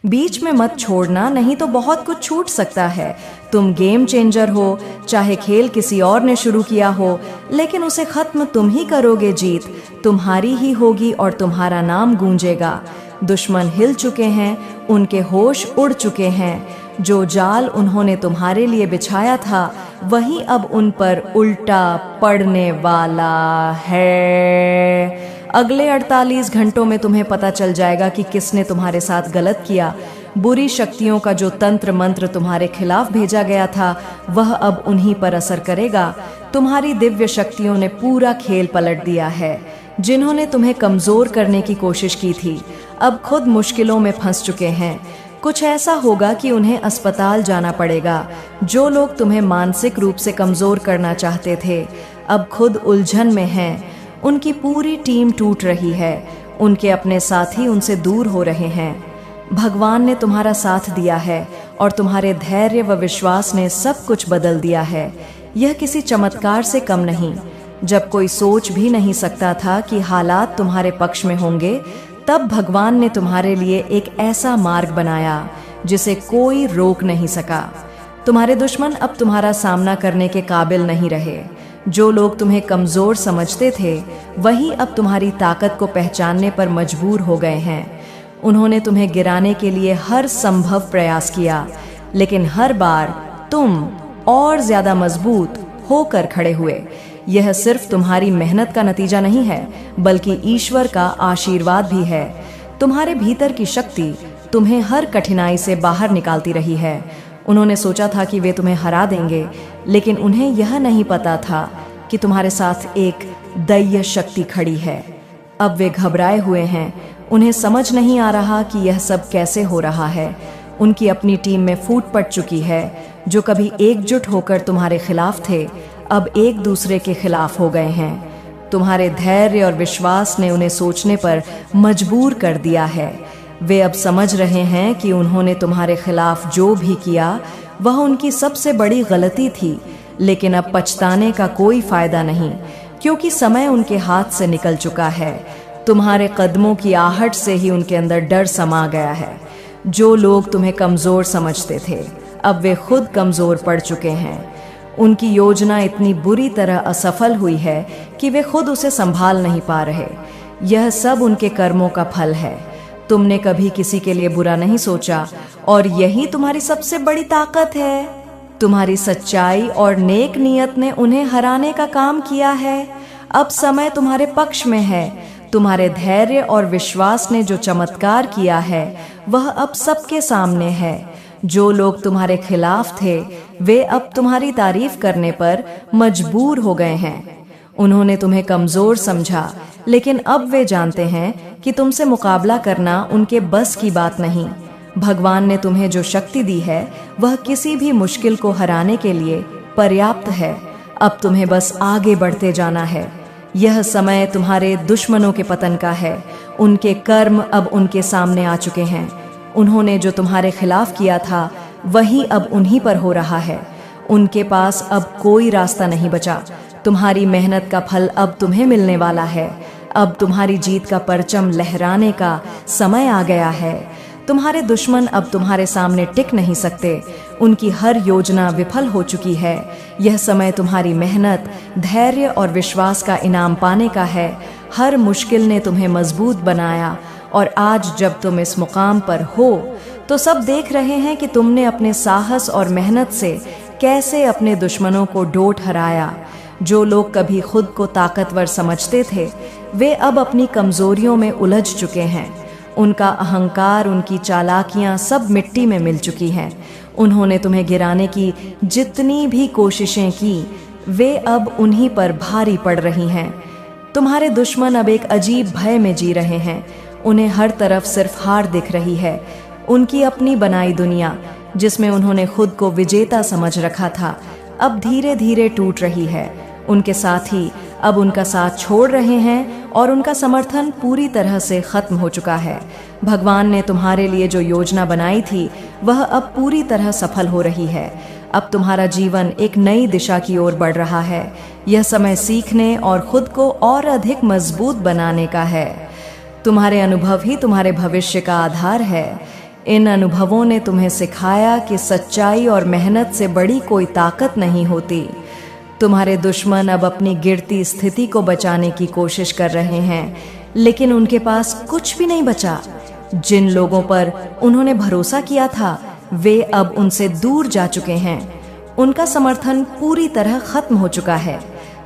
बीच में मत छोड़ना, नहीं तो बहुत कुछ छूट सकता है। तुम गेम चेंजर हो, चाहे खेल किसी और ने शुरू किया हो, लेकिन उसे खत्म तुम ही करोगे। जीत तुम्हारी ही होगी और तुम्हारा नाम गूंजेगा। दुश्मन हिल चुके हैं, उनके होश उड़ चुके हैं। जो जाल उन्होंने तुम्हारे लिए बिछाया था वही अब उन पर उल्टा पड़ने वाला है। अगले 48 घंटों में तुम्हें पता चल जाएगा कि किसने तुम्हारे साथ गलत किया। बुरी शक्तियों का जो तंत्र मंत्र तुम्हारे खिलाफ भेजा गया था वह अब उन्हीं पर असर करेगा। तुम्हारी दिव्य शक्तियों ने पूरा खेल पलट दिया है। जिन्होंने तुम्हें कमजोर करने की कोशिश की थी अब खुद मुश्किलों में फंस चुके हैं। कुछ ऐसा होगा कि उन्हें अस्पताल जाना पड़ेगा। जो लोग तुम्हें मानसिक रूप से कमजोर करना चाहते थे अब खुद उलझन में हैं। उनकी पूरी टीम टूट रही है। उनके अपने साथी उनसे दूर हो रहे हैं। भगवान ने तुम्हारा साथ दिया है और तुम्हारे धैर्य व विश्वास ने सब कुछ बदल दिया है। यह किसी चमत्कार से कम नहीं। जब कोई सोच भी नहीं सकता था कि हालात तुम्हारे पक्ष में होंगे, तब भगवान ने तुम्हारे लिए एक ऐसा मार्ग बनाया जिसे कोई रोक नहीं सका। तुम्हारे दुश्मन अब तुम्हारा सामना करने के काबिल नहीं रहे। जो लोग तुम्हें कमजोर समझते थे वही अब तुम्हारी ताकत को पहचानने पर मजबूर हो गए हैं। उन्होंने तुम्हें गिराने के लिए हर संभव प्रयास किया, लेकिन हर बार तुम और ज्यादा मजबूत होकर खड़े हुए। यह सिर्फ तुम्हारी मेहनत का नतीजा नहीं है, बल्कि ईश्वर का आशीर्वाद भी है। तुम्हारे भीतर की शक्ति तुम्हें हर कठिनाई से बाहर निकालती रही है। उन्होंने सोचा था कि वे तुम्हें हरा देंगे, लेकिन उन्हें यह नहीं पता था कि तुम्हारे साथ एक दैवीय शक्ति खड़ी है। अब वे घबराए हुए हैं। उन्हें समझ नहीं आ रहा कि यह सब कैसे हो रहा है। उनकी अपनी टीम में फूट पड़ चुकी है। जो कभी एकजुट होकर तुम्हारे खिलाफ थे अब एक दूसरे के खिलाफ हो गए हैं। तुम्हारे धैर्य और विश्वास ने उन्हें सोचने पर मजबूर कर दिया है। वे अब समझ रहे हैं कि उन्होंने तुम्हारे खिलाफ जो भी किया वह उनकी सबसे बड़ी गलती थी, लेकिन अब पछताने का कोई फायदा नहीं, क्योंकि समय उनके हाथ से निकल चुका है। तुम्हारे कदमों की आहट से ही उनके अंदर डर समा गया है। जो लोग तुम्हें कमजोर समझते थे अब वे खुद कमजोर पड़ चुके हैं। उनकी योजना इतनी बुरी तरह असफल हुई है कि वे खुद उसे संभाल नहीं पा रहे। यह सब उनके कर्मों का फल है। तुमने कभी किसी के लिए बुरा नहीं सोचा और यही तुम्हारी सबसे बड़ी ताकत है। तुम्हारी सच्चाई और नेक नियत ने उन्हें हराने का काम किया है। अब समय तुम्हारे पक्ष में है। तुम्हारे धैर्य और विश्वास ने जो चमत्कार किया है वह अब सबके सामने है। जो लोग तुम्हारे खिलाफ थे वे अब तुम्हारी तारीफ करने पर मजबूर हो गए हैं। उन्होंने तुम्हें कमजोर समझा, लेकिन अब वे जानते हैं कि तुमसे मुकाबला करना उनके बस की बात नहीं। भगवान ने तुम्हें जो शक्ति दी है वह किसी भी मुश्किल को हराने के लिए पर्याप्त है। अब तुम्हें बस आगे बढ़ते जाना है। यह समय तुम्हारे दुश्मनों के पतन का है। उनके कर्म अब उनके सामने आ चुके हैं। उन्होंने जो तुम्हारे खिलाफ किया था वही अब उन्हीं पर हो रहा है। उनके पास अब कोई रास्ता नहीं बचा। तुम्हारी मेहनत का फल अब तुम्हें मिलने वाला है। अब तुम्हारी जीत का परचम लहराने का समय आ गया है। तुम्हारे दुश्मन अब तुम्हारे सामने टिक नहीं सकते। उनकी हर योजना विफल हो चुकी है। यह समय तुम्हारी मेहनत, धैर्य और विश्वास का इनाम पाने का है। हर मुश्किल ने तुम्हें मजबूत बनाया और आज जब तुम इस मुकाम पर हो तो सब देख रहे हैं कि तुमने अपने साहस और मेहनत से कैसे अपने दुश्मनों को डोट हराया। जो लोग कभी खुद को ताकतवर समझते थे वे अब अपनी कमजोरियों में उलझ चुके हैं। उनका अहंकार, उनकी चालाकियां सब मिट्टी में मिल चुकी हैं। उन्होंने तुम्हें गिराने की जितनी भी कोशिशें की वे अब उन्हीं पर भारी पड़ रही हैं। तुम्हारे दुश्मन अब एक अजीब भय में जी रहे हैं। उन्हें हर तरफ सिर्फ हार दिख रही है। उनकी अपनी बनाई दुनिया जिसमें उन्होंने खुद को विजेता समझ रखा था अब धीरे धीरे टूट रही है। उनके साथी अब उनका साथ छोड़ रहे हैं और उनका समर्थन पूरी तरह से खत्म हो चुका है। भगवान ने तुम्हारे लिए जो योजना बनाई थी वह अब पूरी तरह सफल हो रही है। अब तुम्हारा जीवन एक नई दिशा की ओर बढ़ रहा है। यह समय सीखने और खुद को और अधिक मजबूत बनाने का है। तुम्हारे अनुभव ही तुम्हारे भविष्य का आधार है। इन अनुभवों ने तुम्हें सिखाया कि सच्चाई और मेहनत से बड़ी कोई ताकत नहीं होती। तुम्हारे दुश्मन अब अपनी गिरती स्थिति को बचाने की कोशिश कर रहे हैं, लेकिन उनके पास कुछ भी नहीं बचा। जिन लोगों पर उन्होंने भरोसा किया था वे अब उनसे दूर जा चुके हैं। उनका समर्थन पूरी तरह खत्म हो चुका है।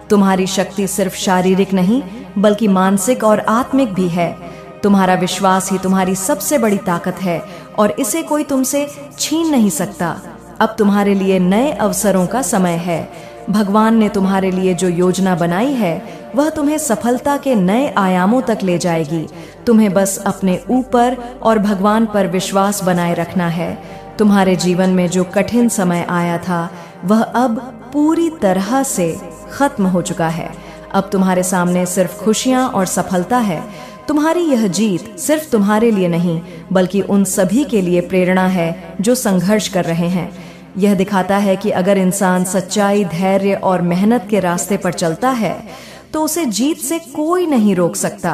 तुम्हारी शक्ति सिर्फ शारीरिक नहीं बल्कि मानसिक और आत्मिक भी है। तुम्हारा विश्वास ही तुम्हारी सबसे बड़ी ताकत है और इसे कोई तुमसे छीन नहीं सकता। अब तुम्हारे लिए नए अवसरों का समय है। भगवान ने तुम्हारे लिए जो योजना बनाई है वह तुम्हें सफलता के नए आयामों तक ले जाएगी। तुम्हें बस अपने ऊपर और भगवान पर विश्वास बनाए रखना है। तुम्हारे जीवन में जो कठिन समय आया था वह अब पूरी तरह से खत्म हो चुका है। अब तुम्हारे सामने सिर्फ खुशियां और सफलता है। तुम्हारी यह जीत सिर्फ तुम्हारे लिए नहीं बल्कि उन सभी के लिए प्रेरणा है जो संघर्ष कर रहे हैं। यह दिखाता है कि अगर इंसान सच्चाई, धैर्य और मेहनत के रास्ते पर चलता है तो उसे जीत से कोई नहीं रोक सकता।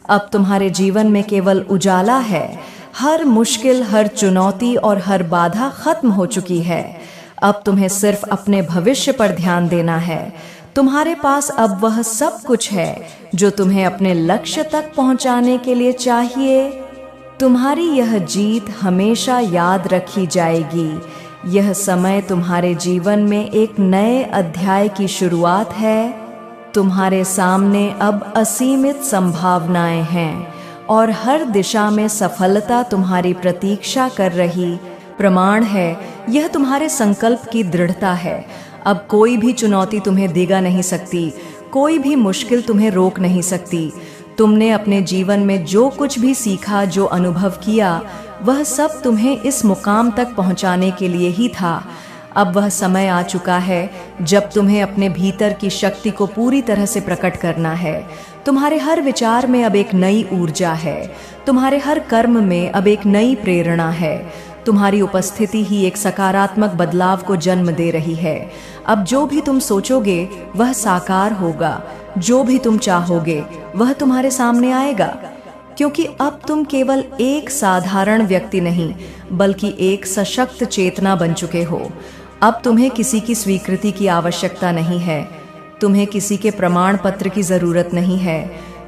अब तुम्हारे जीवन में केवल उजाला है। हर मुश्किल, हर चुनौती और हर बाधा खत्म हो चुकी है। अब तुम्हें सिर्फ अपने भविष्य पर ध्यान देना है। तुम्हारे पास अब वह सब कुछ है जो तुम्हें अपने लक्ष्य तक पहुंचाने के लिए चाहिए। तुम्हारी यह जीत हमेशा याद रखी जाएगी। यह समय तुम्हारे जीवन में एक नए अध्याय की शुरुआत है। तुम्हारे सामने अब असीमित संभावनाएं हैं और हर दिशा में सफलता तुम्हारी प्रतीक्षा कर रही प्रमाण है। यह तुम्हारे संकल्प की दृढ़ता है। अब कोई भी चुनौती तुम्हें डिगा नहीं सकती, कोई भी मुश्किल तुम्हें रोक नहीं सकती। तुमने अपने जीवन में जो कुछ भी सीखा, जो अनुभव किया, वह सब तुम्हें इस मुकाम तक पहुंचाने के लिए ही था। अब वह समय आ चुका है जब तुम्हें अपने भीतर की शक्ति को पूरी तरह से प्रकट करना है। तुम्हारे हर विचार में अब एक नई ऊर्जा है। तुम्हारे हर कर्म में अब एक नई प्रेरणा है। तुम्हारी उपस्थिति ही एक सकारात्मक बदलाव को जन्म दे रही है। अब जो भी तुम सोचोगे वह साकार होगा। जो भी तुम चाहोगे वह तुम्हारे सामने आएगा, क्योंकि अब तुम केवल एक साधारण व्यक्ति नहीं बल्कि एक सशक्त चेतना बन चुके हो। अब तुम्हें किसी की स्वीकृति की आवश्यकता नहीं है। तुम्हें किसी के प्रमाण पत्र की जरूरत नहीं है।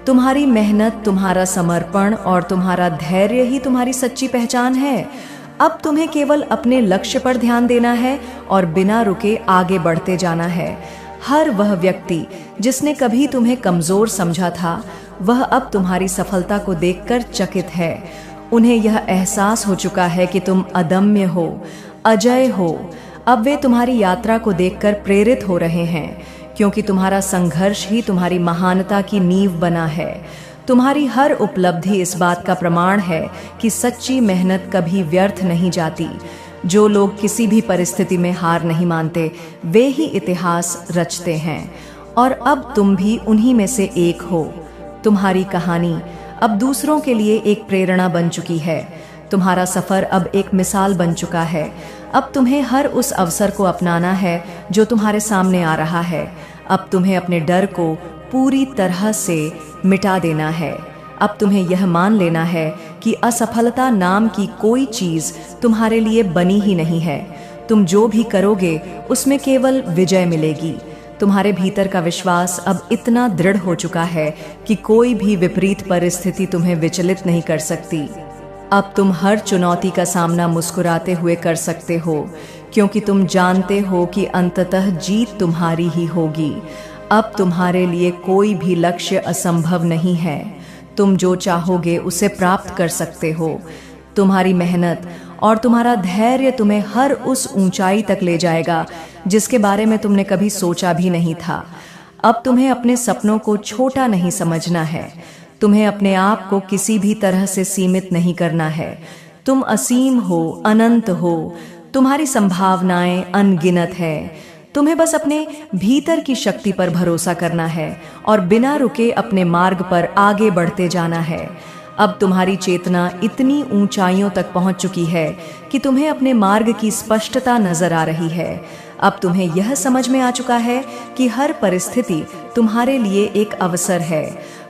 तुम्हारी मेहनत, तुम्हारा समर्पण और तुम्हारा धैर्य ही तुम्हारी सच्ची पहचान है। अब तुम्हें केवल अपने लक्ष्य पर ध्यान देना है और बिना रुके आगे बढ़ते जाना है। हर वह व्यक्ति जिसने कभी तुम्हें कमजोर समझा था वह अब तुम्हारी सफलता को देखकर चकित है। उन्हें यह एहसास हो चुका है कि तुम अदम्य हो, अजय हो। अब वे तुम्हारी यात्रा को देखकर प्रेरित हो रहे हैं, क्योंकि तुम्हारा संघर्ष ही तुम्हारी महानता की नींव बना है। तुम्हारी हर उपलब्धि इस बात का प्रमाण है कि सच्ची मेहनत कभी व्यर्थ नहीं जाती। जो लोग किसी भी परिस्थिति में हार नहीं मानते वे ही इतिहास रचते हैं, और अब तुम भी उन्हीं में से एक हो। तुम्हारी कहानी अब दूसरों के लिए एक प्रेरणा बन चुकी है। तुम्हारा सफर अब एक मिसाल बन चुका है। अब तुम्हें हर उस अवसर को अपनाना है जो तुम्हारे सामने आ रहा है। अब तुम्हें अपने डर को पूरी तरह से मिटा देना है। अब तुम्हें यह मान लेना है कि असफलता नाम की कोई चीज तुम्हारे लिए बनी ही नहीं है। तुम जो भी करोगे उसमें केवल विजय मिलेगी। तुम्हारे भीतर का विश्वास अब इतना दृढ़ हो चुका है कि कोई भी विपरीत परिस्थिति तुम्हें विचलित नहीं कर सकती। अब तुम हर चुनौती का सामना मुस्कुराते हुए कर सकते हो, क्योंकि तुम जानते हो कि अंततः जीत तुम्हारी ही होगी। अब तुम्हारे लिए कोई भी लक्ष्य असंभव नहीं है। तुम जो चाहोगे उसे प्राप्त कर सकते हो। तुम्हारी मेहनत और तुम्हारा धैर्य तुम्हें हर उस ऊंचाई तक ले जाएगा जिसके बारे में तुमने कभी सोचा भी नहीं था। अब तुम्हें अपने सपनों को छोटा नहीं समझना है। तुम्हें अपने आप को किसी भी तरह से सीमित नहीं करना है। तुम असीम हो, अनंत हो। तुम्हारी संभावनाएं अनगिनत है। तुम्हें बस अपने भीतर की शक्ति पर भरोसा करना है और बिना रुके अपने मार्ग पर आगे बढ़ते जाना है। अब तुम्हारी चेतना इतनी ऊंचाइयों तक पहुंच चुकी है कि तुम्हें अपने मार्ग की स्पष्टता नजर आ रही है। अब तुम्हें यह समझ में आ चुका है कि हर परिस्थिति तुम्हारे लिए एक अवसर है।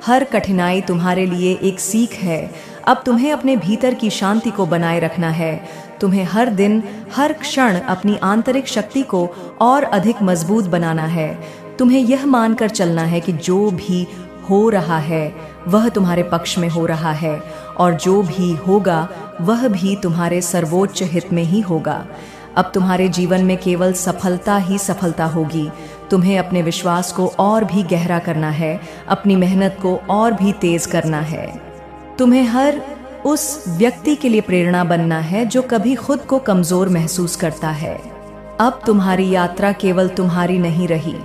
हर कठिनाई तुम्हारे लिए एक सीख है। अब तुम्हें अपने भीतर की शांति को बनाए रखना है। तुम्हें हर दिन हर क्षण अपनी आंतरिक शक्ति को और अधिक मजबूत बनाना है। तुम्हें यह मानकर चलना है कि जो भी हो रहा है वह तुम्हारे पक्ष में हो रहा है, और जो भी होगा वह भी तुम्हारे सर्वोच्च हित में ही होगा। अब तुम्हारे जीवन में केवल सफलता ही सफलता होगी। तुम्हें अपने विश्वास को और भी गहरा करना है, अपनी मेहनत को और भी तेज करना है। तुम्हें हर उस व्यक्ति के लिए प्रेरणा बनना है जो कभी खुद को कमजोर महसूस करता है। अब तुम्हारी यात्रा केवल तुम्हारी नहीं रही।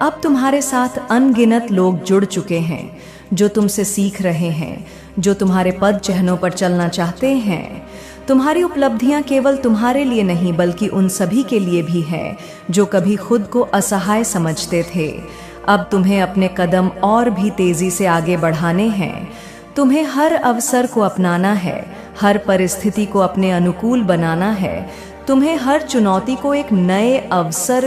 अब तुम्हारे साथ अनगिनत लोग जुड़ चुके हैं जो तुमसे सीख रहे हैं, जो तुम्हारे पद चिन्हों पर चलना चाहते हैं। तुम्हारी उपलब्धियां केवल तुम्हारे लिए नहीं बल्कि उन सभी के लिए भी है जो कभी खुद को असहाय समझते थे। अब तुम्हें अपने कदम और भी तेजी से आगे बढ़ाने हैं। तुम्हें हर अवसर को अपनाना है, हर परिस्थिति को अपने अनुकूल बनाना है। तुम्हें हर चुनौती को एक नए अवसर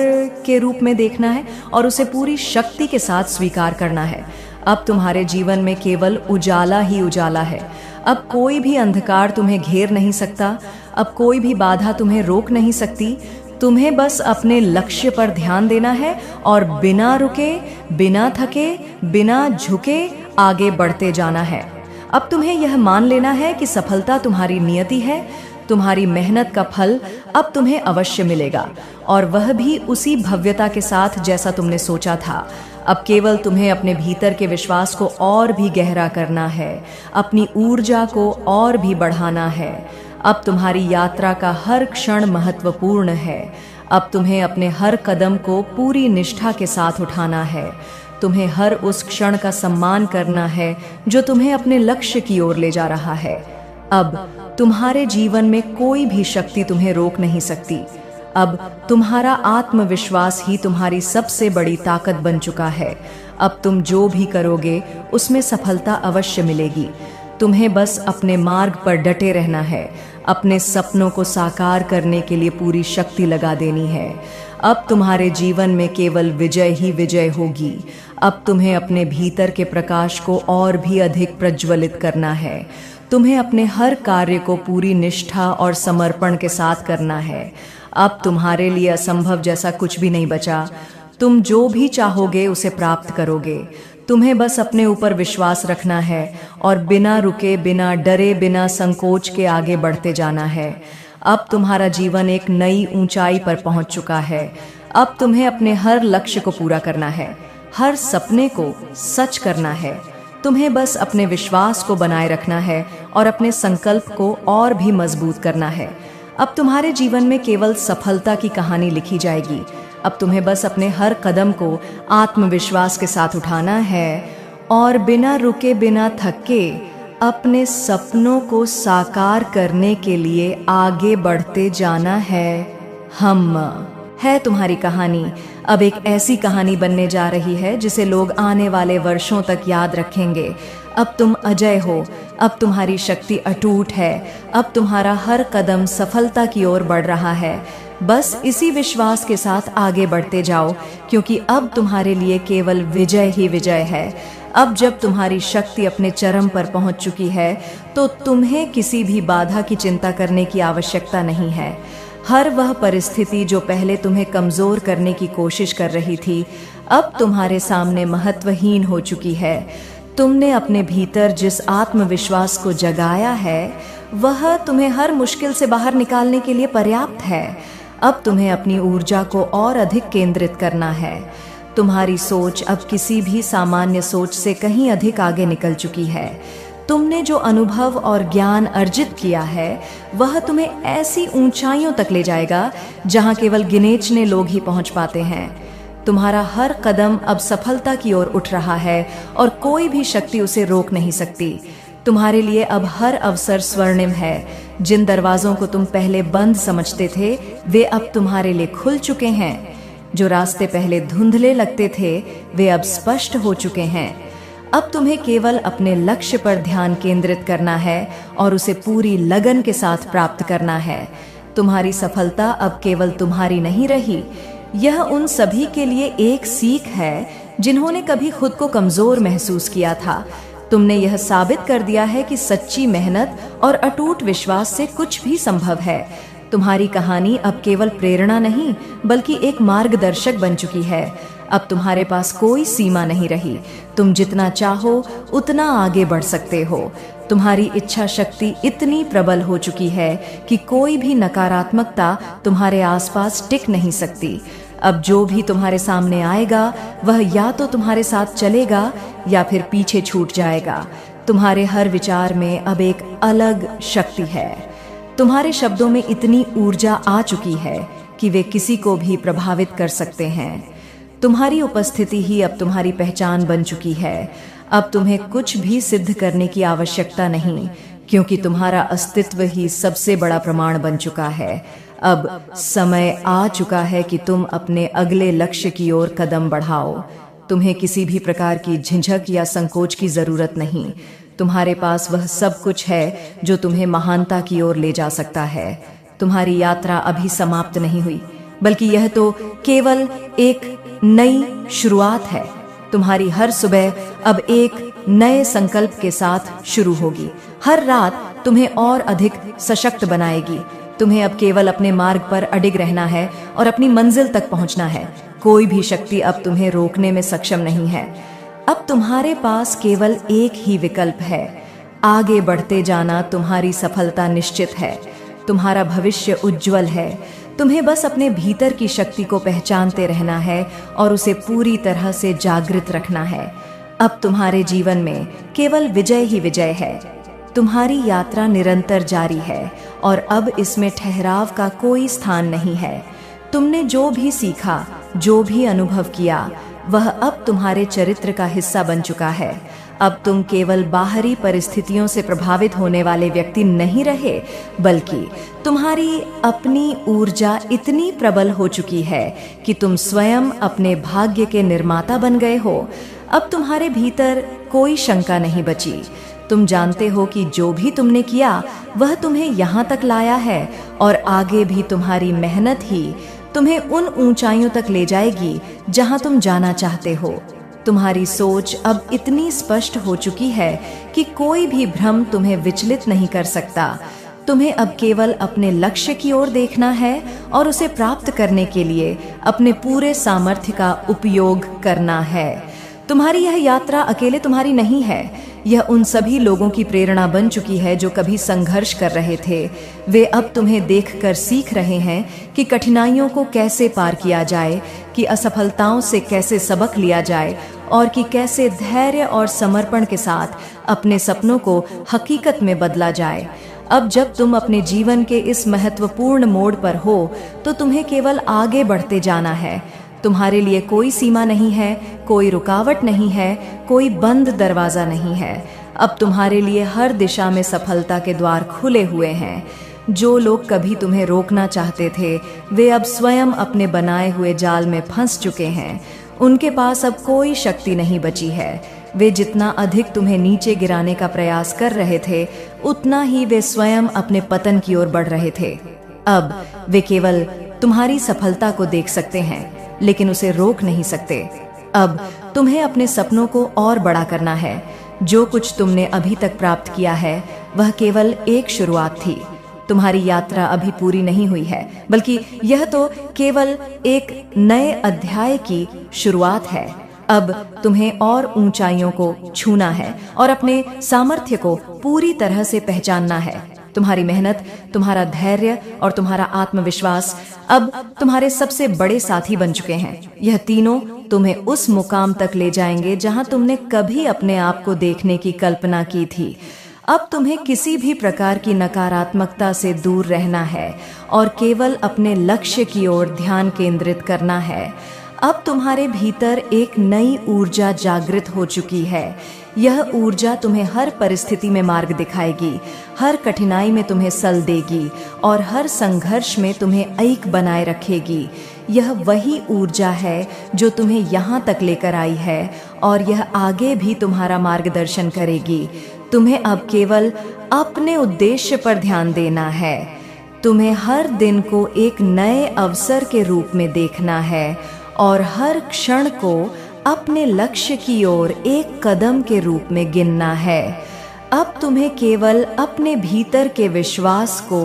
के रूप में देखना है और उसे पूरी शक्ति के साथ स्वीकार करना है। अब तुम्हारे जीवन में केवल उजाला ही उजाला है। अब कोई भी अंधकार तुम्हें घेर नहीं सकता। अब कोई भी बाधा तुम्हें रोक नहीं सकती। तुम्हें बस अपने लक्ष्य पर ध्यान देना है और बिना रुके, बिना थके, बिना झुके आगे बढ़ते जाना है। अब तुम्हें यह मान लेना है कि सफलता तुम्हारी नियति है। तुम्हारी मेहनत का फल अब तुम्हें अवश्य मिलेगा, और वह भी उसी भव्यता के साथ जैसा तुमने सोचा था। अब केवल तुम्हें अपने भीतर के विश्वास को और भी गहरा करना है, अपनी ऊर्जा को और भी बढ़ाना है। अब तुम्हारी यात्रा का हर क्षण महत्वपूर्ण है। अब तुम्हें अपने हर कदम को पूरी निष्ठा के साथ उठाना है। तुम्हें हर उस क्षण का सम्मान करना है जो तुम्हें अपने लक्ष्य की ओर ले जा रहा है। अब तुम्हारे जीवन में कोई भी शक्ति तुम्हें रोक नहीं सकती। अब तुम्हारा आत्मविश्वास ही तुम्हारी सबसे बड़ी ताकत बन चुका है। अब तुम जो भी करोगे उसमें सफलता अवश्य मिलेगी। तुम्हें बस अपने मार्ग पर डटे रहना है, अपने सपनों को साकार करने के लिए पूरी शक्ति लगा देनी है। अब तुम्हारे जीवन में केवल विजय ही विजय होगी। अब तुम्हें अपने भीतर के प्रकाश को और भी अधिक प्रज्वलित करना है। तुम्हें अपने हर कार्य को पूरी निष्ठा और समर्पण के साथ करना है। अब तुम्हारे लिए असंभव जैसा कुछ भी नहीं बचा। तुम जो भी चाहोगे उसे प्राप्त करोगे। तुम्हें बस अपने ऊपर विश्वास रखना है और बिना रुके, बिना डरे, बिना संकोच के आगे बढ़ते जाना है। अब तुम्हारा जीवन एक नई ऊंचाई पर पहुंच चुका है। अब तुम्हें अपने हर लक्ष्य को पूरा करना है, हर सपने को सच करना है। तुम्हें बस अपने विश्वास को बनाए रखना है और अपने संकल्प को और भी मजबूत करना है। अब तुम्हारे जीवन में केवल सफलता की कहानी लिखी जाएगी। अब तुम्हें बस अपने हर कदम को आत्मविश्वास के साथ उठाना है और बिना रुके, बिना थके अपने सपनों को साकार करने के लिए आगे बढ़ते जाना है। हम है तुम्हारी कहानी अब एक ऐसी कहानी बनने जा रही है जिसे लोग आने वाले वर्षों तक याद रखेंगे। अब तुम अजय हो, अब तुम्हारी शक्ति अटूट है, अब तुम्हारा हर कदम सफलता की ओर बढ़ रहा है। बस इसी विश्वास के साथ आगे बढ़ते जाओ, क्योंकि अब तुम्हारे लिए केवल विजय ही विजय है। अब जब तुम्हारी शक्ति अपने चरम पर पहुंच चुकी है तो तुम्हें किसी भी बाधा की चिंता करने की आवश्यकता नहीं है। हर वह परिस्थिति जो पहले तुम्हें कमजोर करने की कोशिश कर रही थी, अब तुम्हारे सामने महत्वहीन हो चुकी है। तुमने अपने भीतर जिस आत्मविश्वास को जगाया है, वह तुम्हें हर मुश्किल से बाहर निकालने के लिए पर्याप्त है। अब तुम्हें अपनी ऊर्जा को और अधिक केंद्रित करना है। तुम्हारी सोच अब किसी भी सामान्य सोच से कहीं अधिक आगे निकल चुकी है। तुमने जो अनुभव और ज्ञान अर्जित किया है, वह तुम्हें ऐसी ऊंचाइयों तक ले जाएगा जहां केवल गिने-चुने लोग ही पहुंच पाते हैं। तुम्हारा हर कदम अब सफलता की ओर उठ रहा है और कोई भी शक्ति उसे रोक नहीं सकती। तुम्हारे लिए अब हर अवसर स्वर्णिम है। जिन दरवाजों को तुम पहले बंद समझते थे, वे अब तुम्हारे लिए खुल चुके हैं। जो रास्ते पहले धुंधले लगते थे, वे अब स्पष्ट हो चुके हैं। अब तुम्हें केवल अपने लक्ष्य पर ध्यान केंद्रित करना है और उसे पूरी लगन के साथ प्राप्त करना है। तुम्हारी सफलता अब केवल तुम्हारी नहीं रही, यह उन सभी के लिए एक सीख है जिन्होंने कभी खुद को कमजोर महसूस किया था। तुमने यह साबित कर दिया है कि सच्ची मेहनत और अटूट विश्वास से कुछ भी संभव है। तुम्हारी कहानी अब केवल प्रेरणा नहीं बल्कि एक मार्गदर्शक बन चुकी है। अब तुम्हारे पास कोई सीमा नहीं रही। तुम जितना चाहो उतना आगे बढ़ सकते हो। तुम्हारी इच्छा शक्ति इतनी प्रबल हो चुकी है कि कोई भी नकारात्मकता तुम्हारे आसपास टिक नहीं सकती। अब जो भी तुम्हारे सामने आएगा वह या तो तुम्हारे साथ चलेगा या फिर पीछे छूट जाएगा। तुम्हारे हर विचार में अब एक अलग शक्ति है। तुम्हारे शब्दों में इतनी ऊर्जा आ चुकी है कि वे किसी को भी प्रभावित कर सकते हैं। तुम्हारी उपस्थिति ही अब तुम्हारी पहचान बन चुकी है। अब तुम्हें कुछ भी सिद्ध करने की आवश्यकता नहीं, क्योंकि तुम्हारा अस्तित्व ही सबसे बड़ा प्रमाण बन चुका है। अब समय आ चुका है कि तुम अपने अगले लक्ष्य की ओर कदम बढ़ाओ। तुम्हें किसी भी प्रकार की झिझक या संकोच की जरूरत नहीं। तुम्हारे पास वह सब कुछ है जो तुम्हें महानता की ओर ले जा सकता है। तुम्हारी यात्रा अभी समाप्त नहीं हुई, बल्कि यह तो केवल एक नई शुरुआत है। तुम्हारी हर सुबह अब एक नए संकल्प के साथ शुरू होगी। हर रात तुम्हें और अधिक सशक्त बनाएगी। तुम्हें अब केवल अपने मार्ग पर अडिग रहना है और अपनी मंजिल तक पहुंचना है। कोई भी शक्ति अब तुम्हें रोकने में सक्षम नहीं है। अब तुम्हारे पास केवल एक ही विकल्प है, आगे बढ़ते जाना। तुम्हारी सफलता निश्चित है। तुम्हारा भविष्य उज्जवल है। तुम्हें बस अपने भीतर की शक्ति को पहचानते रहना है और उसे पूरी तरह से जागृत रखना है। अब तुम्हारे जीवन में केवल विजय ही विजय है। तुम्हारी यात्रा निरंतर जारी है और अब इसमें ठहराव का कोई स्थान नहीं है। तुमने जो भी सीखा, जो भी अनुभव किया, वह अब तुम्हारे चरित्र का हिस्सा बन चुका है। अब तुम केवल बाहरी परिस्थितियों से प्रभावित होने वाले व्यक्ति नहीं रहे, बल्कि तुम्हारी अपनी ऊर्जा इतनी प्रबल हो चुकी है कि तुम स्वयं अपने भाग्य के निर्माता बन गए हो। अब तुम्हारे भीतर कोई शंका नहीं बची। तुम जानते हो कि जो भी तुमने किया वह तुम्हें यहाँ तक लाया है और आगे भी तुम्हारी मेहनत ही तुम्हें उन ऊंचाइयों तक ले जाएगी जहाँ तुम जाना चाहते हो। तुम्हारी सोच अब इतनी स्पष्ट हो चुकी है कि कोई भी भ्रम तुम्हें विचलित नहीं कर सकता। तुम्हें अब केवल अपने लक्ष्य की ओर देखना है और उसे प्राप्त करने के लिए अपने पूरे सामर्थ्य का उपयोग करना है। तुम्हारी यह यात्रा अकेले तुम्हारी नहीं है। यह उन सभी लोगों की प्रेरणा बन चुकी है जो कभी संघर्ष कर रहे थे। वे अब तुम्हें देखकर सीख रहे हैं कि कठिनाइयों को कैसे पार किया जाए, कि असफलताओं से कैसे सबक लिया जाए और कि कैसे धैर्य और समर्पण के साथ अपने सपनों को हकीकत में बदला जाए। अब जब तुम अपने जीवन के इस महत्वपूर्ण मोड़ पर हो तो तुम्हें केवल आगे बढ़ते जाना है। तुम्हारे लिए कोई सीमा नहीं है, कोई रुकावट नहीं है, कोई बंद दरवाजा नहीं है। अब तुम्हारे लिए हर दिशा में सफलता के द्वार खुले हुए हैं। जो लोग कभी तुम्हें रोकना चाहते थे, वे अब स्वयं अपने बनाए हुए जाल में फंस चुके हैं। उनके पास अब कोई शक्ति नहीं बची है। वे जितना अधिक तुम्हें नीचे गिराने का प्रयास कर रहे थे, उतना ही वे स्वयं अपने पतन की ओर बढ़ रहे थे। अब वे केवल तुम्हारी सफलता को देख सकते हैं, लेकिन उसे रोक नहीं सकते। अब तुम्हें अपने सपनों को और बड़ा करना है। जो कुछ तुमने अभी तक प्राप्त किया है वह केवल एक शुरुआत थी। तुम्हारी यात्रा अभी पूरी नहीं हुई है, बल्कि यह तो केवल एक नए अध्याय की शुरुआत है। अब तुम्हें और ऊंचाइयों को छूना है और अपने सामर्थ्य को पूरी तरह से पहचानना है। तुम्हारी मेहनत, तुम्हारा धैर्य और तुम्हारा आत्मविश्वास अब तुम्हारे सबसे बड़े साथी बन चुके हैं। यह तीनों तुम्हें उस मुकाम तक ले जाएंगे जहां तुमने कभी अपने आप को देखने की कल्पना की थी। अब तुम्हें किसी भी प्रकार की नकारात्मकता से दूर रहना है और केवल अपने लक्ष्य की ओर ध्यान केंद्रित करना है। अब तुम्हारे भीतर एक नई ऊर्जा जागृत हो चुकी है। यह ऊर्जा तुम्हें हर परिस्थिति में मार्ग दिखाएगी, हर कठिनाई में तुम्हें सल देगी और हर संघर्ष में तुम्हें ऐक बनाए रखेगी। यह वही ऊर्जा है जो तुम्हें यहाँ तक लेकर आई है और यह आगे भी तुम्हारा मार्गदर्शन करेगी। तुम्हें अब केवल अपने उद्देश्य पर ध्यान देना है। तुम्हें हर दिन को एक नए अवसर के रूप में देखना है और हर क्षण को अपने लक्ष्य की ओर एक कदम के रूप में गिनना है। अब तुम्हें केवल अपने भीतर के विश्वास को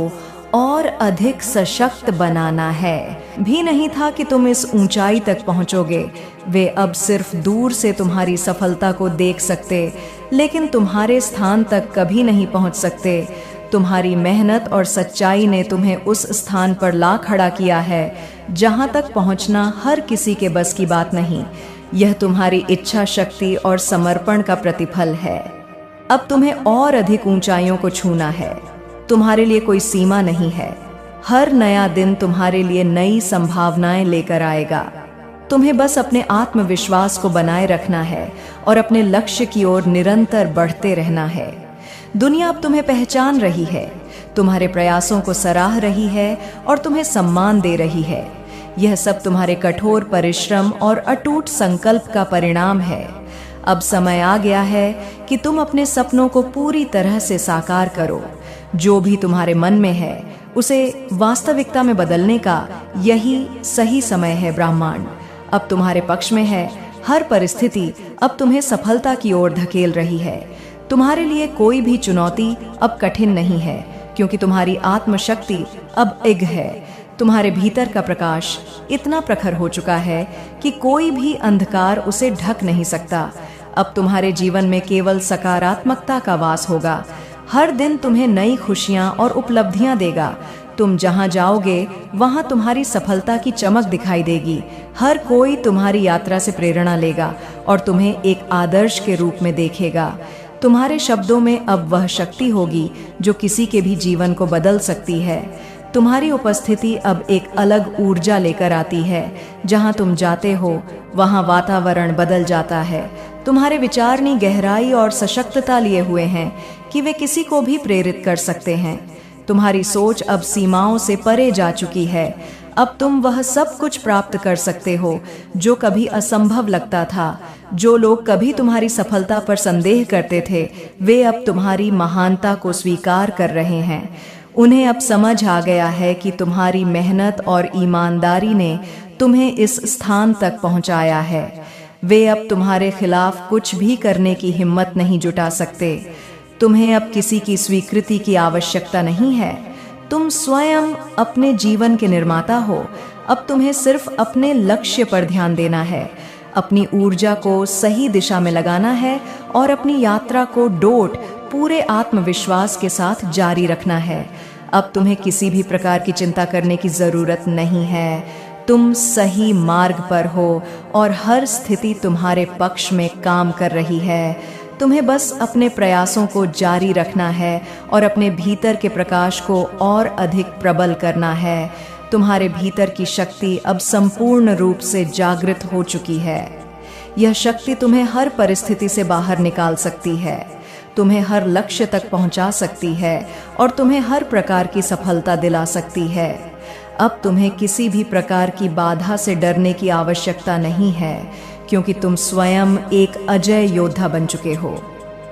और अधिक सशक्त बनाना है। भी नहीं था कि तुम इस ऊंचाई तक पहुंचोगे। वे अब सिर्फ दूर से तुम्हारी सफलता को देख सकते, लेकिन तुम्हारे स्थान तक कभी नहीं पहुंच सकते। तुम्हारी मेहनत और सच्चाई ने तुम्हें उस स्थान पर ला खड़ा किया है जहां तक पहुंचना हर किसी के बस की बात नहीं। यह तुम्हारी इच्छा शक्ति और समर्पण का प्रतिफल है। अब तुम्हें और अधिक ऊंचाइयों को छूना है। तुम्हारे लिए कोई सीमा नहीं है। हर नया दिन तुम्हारे लिए नई संभावनाएं लेकर आएगा। तुम्हें बस अपने आत्मविश्वास को बनाए रखना है और अपने लक्ष्य की ओर निरंतर बढ़ते रहना है। दुनिया अब तुम्हें पहचान रही है, तुम्हारे प्रयासों को सराह रही है और तुम्हें सम्मान दे रही है। यह सब तुम्हारे कठोर परिश्रम और अटूट संकल्प का परिणाम है। अब समय आ गया है कि तुम अपने सपनों को पूरी तरह से साकार करो। जो भी तुम्हारे मन में है उसे वास्तविकता में बदलने का यही सही समय है। ब्रह्मांड अब तुम्हारे पक्ष में है। हर परिस्थिति अब तुम्हें सफलता की ओर धकेल रही है। तुम्हारे लिए कोई भी चुनौती अब कठिन नहीं है, क्योंकि तुम्हारी आत्मशक्ति अब इग है। तुम्हारे भीतर का प्रकाश इतना प्रखर हो चुका है कि कोई भी अंधकार उसे ढक नहीं सकता। अब तुम्हारे जीवन में केवल सकारात्मकता का वास होगा। हर दिन तुम्हें नई खुशियां और उपलब्धियां देगा। तुम जहां जाओगे वहां तुम्हारी सफलता की चमक दिखाई देगी। हर कोई तुम्हारी यात्रा से प्रेरणा लेगा और तुम्हें एक आदर्श के रूप में देखेगा। तुम्हारे शब्दों में अब वह शक्ति होगी जो किसी के भी जीवन को बदल सकती है। तुम्हारी उपस्थिति अब एक अलग ऊर्जा लेकर आती है। जहां तुम जाते हो वहां वातावरण बदल जाता है। तुम्हारे विचार ने गहराई और सशक्तता लिए हुए हैं कि वे किसी को भी प्रेरित कर सकते हैं। तुम्हारी सोच अब सीमाओं से परे जा चुकी है। अब तुम वह सब कुछ प्राप्त कर सकते हो जो कभी असंभव लगता था। जो लोग कभी तुम्हारी सफलता पर संदेह करते थे, वे अब तुम्हारी महानता को स्वीकार कर रहे हैं। उन्हें अब समझ आ गया है कि तुम्हारी मेहनत और ईमानदारी ने तुम्हें इस स्थान तक पहुंचाया है। वे अब तुम्हारे खिलाफ कुछ भी करने की हिम्मत नहीं जुटा सकते। तुम्हें अब किसी की स्वीकृति की आवश्यकता नहीं है। तुम स्वयं अपने जीवन के निर्माता हो। अब तुम्हें सिर्फ अपने लक्ष्य पर ध्यान देना है, अपनी ऊर्जा को सही दिशा में लगाना है और अपनी यात्रा को डोट पूरे आत्मविश्वास के साथ जारी रखना है। अब तुम्हें किसी भी प्रकार की चिंता करने की जरूरत नहीं है। तुम सही मार्ग पर हो और हर स्थिति तुम्हारे पक्ष में काम कर रही है। तुम्हें बस अपने प्रयासों को जारी रखना है और अपने भीतर के प्रकाश को और अधिक प्रबल करना है। तुम्हारे भीतर की शक्ति अब संपूर्ण रूप से जागृत हो चुकी है। यह शक्ति तुम्हें हर परिस्थिति से बाहर निकाल सकती है, तुम्हें हर लक्ष्य तक पहुंचा सकती है और तुम्हें हर प्रकार की सफलता दिला सकती है। अब तुम्हें किसी भी प्रकार की बाधा से डरने की आवश्यकता नहीं है, क्योंकि तुम स्वयं एक अजय योद्धा बन चुके हो।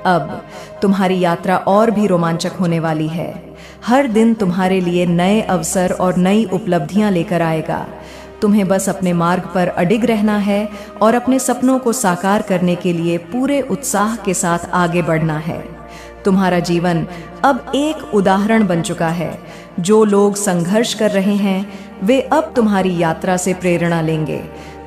अब तुम्हारी यात्रा और भी रोमांचक होने वाली है। हर दिन तुम्हारे लिए नए अवसर और नई उपलब्धियां लेकर आएगा। तुम्हें बस अपने मार्ग पर अडिग रहना है और अपने सपनों को साकार करने के लिए पूरे उत्साह के साथ आगे बढ़ना है। तुम्हारा जीवन अब एक उदाहरण बन चुका है। जो लोग संघर्ष कर रहे हैं वे अब तुम्हारी यात्रा से प्रेरणा लेंगे।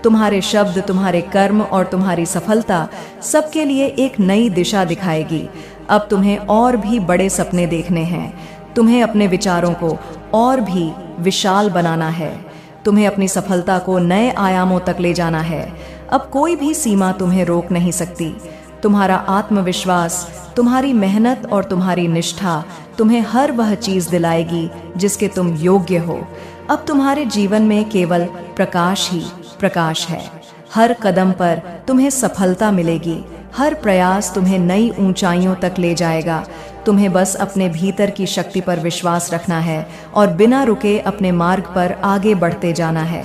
तुम्हारे शब्द, तुम्हारे कर्म और तुम्हारी सफलता सबके लिए एक नई दिशा दिखाएगी। अब तुम्हें और भी बड़े सपने देखने हैं। तुम्हें अपने विचारों को और भी विशाल बनाना है। तुम्हें अपनी सफलता को नए आयामों तक ले जाना है। अब कोई भी सीमा तुम्हें रोक नहीं सकती। तुम्हारा आत्मविश्वास, तुम्हारी मेहनत और तुम्हारी निष्ठा तुम्हें हर वह चीज दिलाएगी जिसके तुम योग्य हो। अब तुम्हारे जीवन में केवल प्रकाश ही प्रकाश है। हर कदम पर तुम्हें सफलता मिलेगी। हर प्रयास तुम्हें नई ऊंचाइयों तक ले जाएगा। तुम्हें बस अपने भीतर की शक्ति पर विश्वास रखना है और बिना रुके अपने मार्ग पर आगे बढ़ते जाना है।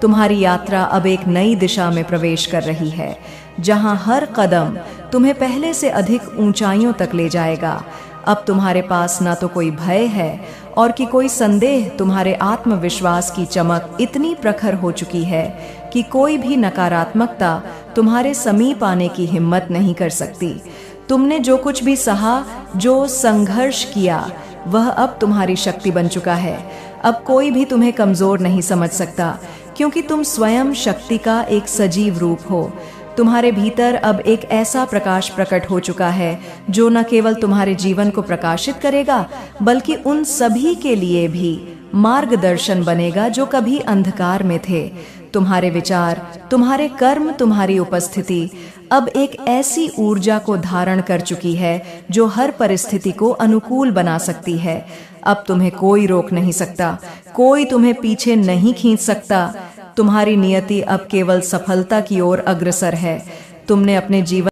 तुम्हारी यात्रा अब एक नई दिशा में प्रवेश कर रही है, जहां हर कदम तुम्हें पहले से अधिक ऊंचाइयों तक ले जाएगा। अब तुम्हारे पास ना तो कोई भय है और कि कोई संदेह। तुम्हारे आत्मविश्वास की चमक इतनी प्रखर हो चुकी है कि कोई भी नकारात्मकता तुम्हारे समीप आने की हिम्मत नहीं कर सकती। तुमने जो कुछ भी सहा, जो संघर्ष किया, वह अब तुम्हारी शक्ति बन चुका है। अब कोई भी तुम्हें कमजोर नहीं समझ सकता, क्योंकि तुम स्वयं शक्ति का एक सजीव रूप हो। तुम्हारे भीतर अब एक ऐसा प्रकाश प्रकट हो चुका है जो न केवल तुम्हारे जीवन को प्रकाशित करेगा, बल्कि उन सभी के लिए भी मार्गदर्शन बनेगा जो कभी अंधकार में थे। तुम्हारे विचार, तुम्हारे कर्म, तुम्हारी उपस्थिति अब एक ऐसी ऊर्जा को धारण कर चुकी है जो हर परिस्थिति को अनुकूल बना सकती है। अब तुम्हें कोई रोक नहीं सकता, कोई तुम्हें पीछे नहीं खींच सकता। तुम्हारी नियति अब केवल सफलता की ओर अग्रसर है। तुमने अपने जीवन